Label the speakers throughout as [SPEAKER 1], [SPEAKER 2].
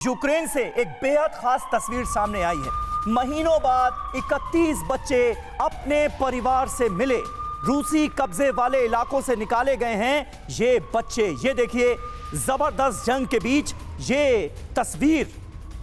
[SPEAKER 1] Ukraine से एक बेहद खास तस्वीर सामने आई है। महीनों बाद 31 बच्चे अपने परिवार से मिले। रूसी कब्जे वाले इलाकों से निकाले गए हैं ये बच्चे। ये देखिए, जबरदस्त जंग के बीच ये तस्वीर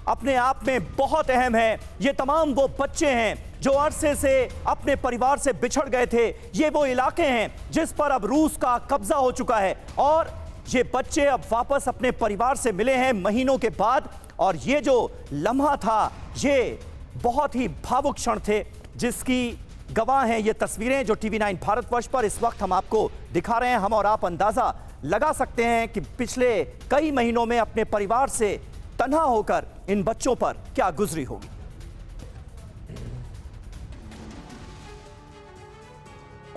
[SPEAKER 1] अपने आप में बहुत अहम है। ये तमाम वो बच्चे हैं जो अरसे से अपने परिवार से बिछड़ गए थे। ये वो इलाके हैं जिस पर अब रूस का कब्जा हो चुका है और ये बच्चे अब वापस अपने परिवार से मिले हैं महीनों के बाद। और ये जो लम्हा था, ये बहुत ही भावुक क्षण थे जिसकी गवाह हैं ये तस्वीरें जो TV9 भारतवर्ष पर इस वक्त हम आपको दिखा रहे हैं। हम और आप अंदाजा लगा सकते हैं कि पिछले कई महीनों में अपने परिवार से तन्हा होकर इन बच्चों पर क्या गुजरी होगी।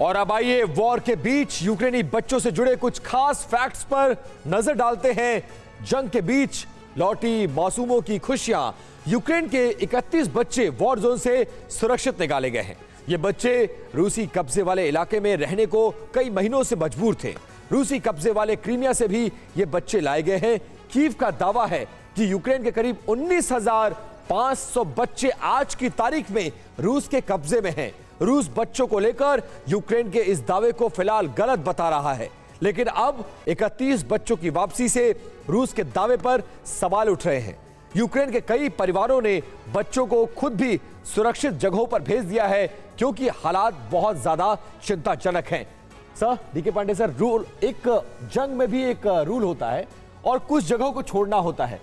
[SPEAKER 2] और अब आइए वॉर के बीच यूक्रेनी बच्चों से जुड़े कुछ खास फैक्ट्स पर नजर डालते हैं। जंग के बीच लौटी मासूमों की खुशियां। यूक्रेन के 31 बच्चे वॉर जोन से सुरक्षित निकाले गए हैं। ये बच्चे रूसी कब्जे वाले इलाके में रहने को कई महीनों से मजबूर थे। रूसी कब्जे वाले क्रीमिया से भी ये बच्चे लाए गए हैं। कीव का दावा है कि यूक्रेन के करीब 19,500 बच्चे आज की तारीख में रूस के कब्जे में हैं। रूस बच्चों को लेकर यूक्रेन के इस दावे को फिलहाल गलत बता रहा है, लेकिन अब 31 बच्चों की वापसी से रूस के दावे पर सवाल उठ रहे हैं। यूक्रेन के कई परिवारों ने बच्चों को खुद भी सुरक्षित जगहों पर भेज दिया है क्योंकि हालात बहुत ज्यादा चिंताजनक हैं। Sir D K Pandey sir, rule एक जंग में भी एक रूल होता है और कुछ जगहों को छोड़ना होता है,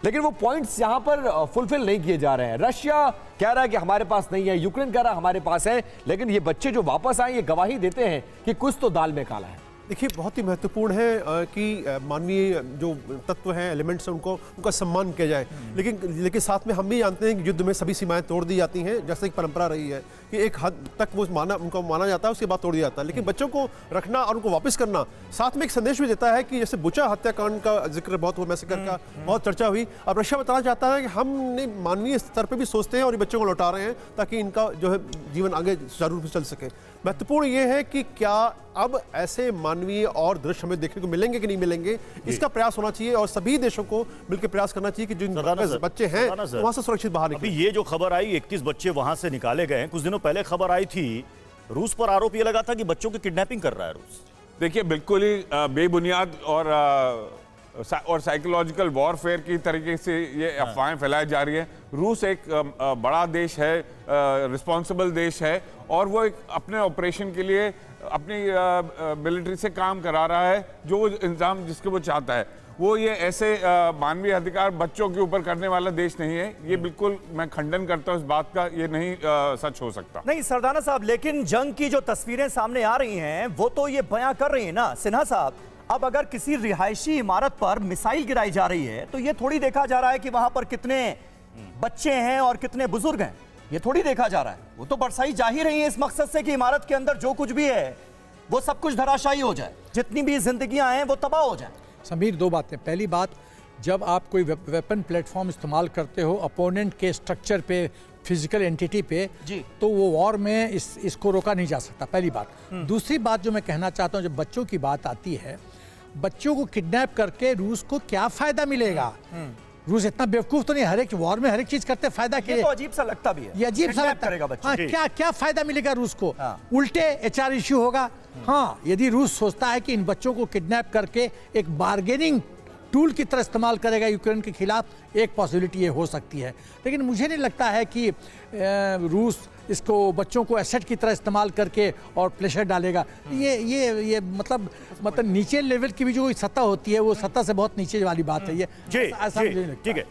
[SPEAKER 2] लेकिन वो पॉइंट्स यहां पर फुलफिल नहीं किए जा रहे हैं। रशिया कह रहा है कि हमारे पास नहीं है, यूक्रेन कह रहा है हमारे पास है, लेकिन ये बच्चे जो वापस आए ये गवाही देते हैं कि कुछ तो दाल में काला है।
[SPEAKER 3] देखिए, बहुत ही महत्वपूर्ण है कि मानवीय जो तत्व हैं, एलिमेंट्स हैं, उनका सम्मान किया जाए। लेकिन साथ में हम भी जानते हैं कि युद्ध में सभी सीमाएं तोड़ दी जाती हैं, जैसे एक परंपरा रही है कि एक हद तक वो उनको माना जाता है, उसके बाद तोड़ दिया जाता है। लेकिन बच्चों को रखना और उनको वापस करना साथ में एक संदेश भी देता है कि जैसे बुचा हत्याकांड का जिक्र बहुत हुआ, मैसेकर का बहुत चर्चा हुई। अब रशिया बताना चाहता है कि हम मानवीय स्तर पर भी सोचते हैं और ये बच्चों को लौटा रहे हैं ताकि इनका जो है जीवन आगे सुचारू रूप से चल सके। महत्वपूर्ण ये है कि क्या अब ऐसे मानवीय और दृश्य हमें देखने को मिलेंगे कि नहीं मिलेंगे, इसका प्रयास होना चाहिए और सभी देशों को मिलकर प्रयास करना चाहिए कि जो बच्चे हैं वहां से सुरक्षित बाहर निकलें।
[SPEAKER 4] अभी ये जो खबर आई 31 बच्चे वहां से निकाले गए हैं, कुछ दिनों पहले खबर आई थी रूस पर आरोप ये लगा था कि बच्चों की किडनैपिंग कर रहा है रूस।
[SPEAKER 5] देखिए, बिल्कुल ही बेबुनियाद और साइकोलॉजिकल वॉरफेयर की तरीके से ये अफवाहें फैलाई जा रही है। रूस एक बड़ा देश है, रिस्पॉन्सिबल देश है और वो एक अपने ऑपरेशन के लिए अपनी मिलिट्री से काम करा रहा है जो इंतजाम जिसके वो चाहता है। वो ये ऐसे मानवीय अधिकार बच्चों के ऊपर करने वाला देश नहीं है। ये बिल्कुल मैं खंडन करता हूँ इस बात का, ये नहीं सच हो सकता।
[SPEAKER 1] नहीं सरदाना साहब, लेकिन जंग की जो तस्वीरें सामने आ रही हैं वो तो ये बयां कर रही है ना सिन्हा साहब। अब अगर किसी रिहायशी इमारत पर मिसाइल गिराई जा रही है तो ये थोड़ी देखा जा रहा है कि वहां पर कितने बच्चे हैं और कितने बुजुर्ग हैं, ये थोड़ी देखा जा रहा है। वो तो बरसाई जा ही रही है इस मकसद से कि इमारत के अंदर जो कुछ भी है वो सब कुछ धराशायी हो जाए, जितनी भी जिंदगियां हैं वो तबाह हो जाए।
[SPEAKER 6] समीर, दो बातें। पहली बात, जब आप कोई वेपन प्लेटफॉर्म इस्तेमाल करते हो अपोनेंट के स्ट्रक्चर पे, फिजिकल एंटिटी पे जी, तो वो वॉर में इसको रोका नहीं जा सकता, पहली बात। दूसरी बात जो मैं कहना चाहता हूँ, जब बच्चों की बात आती है, बच्चों को किडनैप करके रूस को क्या फायदा मिलेगा? रूस इतना बेवकूफ तो नहीं, हर एक वॉर में हर एक चीज करते फायदा के लिए।
[SPEAKER 1] तो अजीब सा लगता भी है,
[SPEAKER 6] ये अजीब सा लगता
[SPEAKER 1] करेगा
[SPEAKER 6] हाँ, क्या फायदा मिलेगा रूस को? उल्टे HR इश्यू होगा। हाँ, यदि रूस सोचता है कि इन बच्चों को किडनैप करके एक बार्गेनिंग टूल की तरह इस्तेमाल करेगा यूक्रेन के खिलाफ, एक पॉसिबिलिटी ये हो सकती है। लेकिन मुझे नहीं लगता है कि रूस इसको बच्चों को एसेट की तरह इस्तेमाल करके और प्रेशर डालेगा। ये मतलब नीचे लेवल की भी जो सत्ता होती है वो सत्ता से बहुत नीचे वाली बात है ये।
[SPEAKER 4] जी, ठीक है।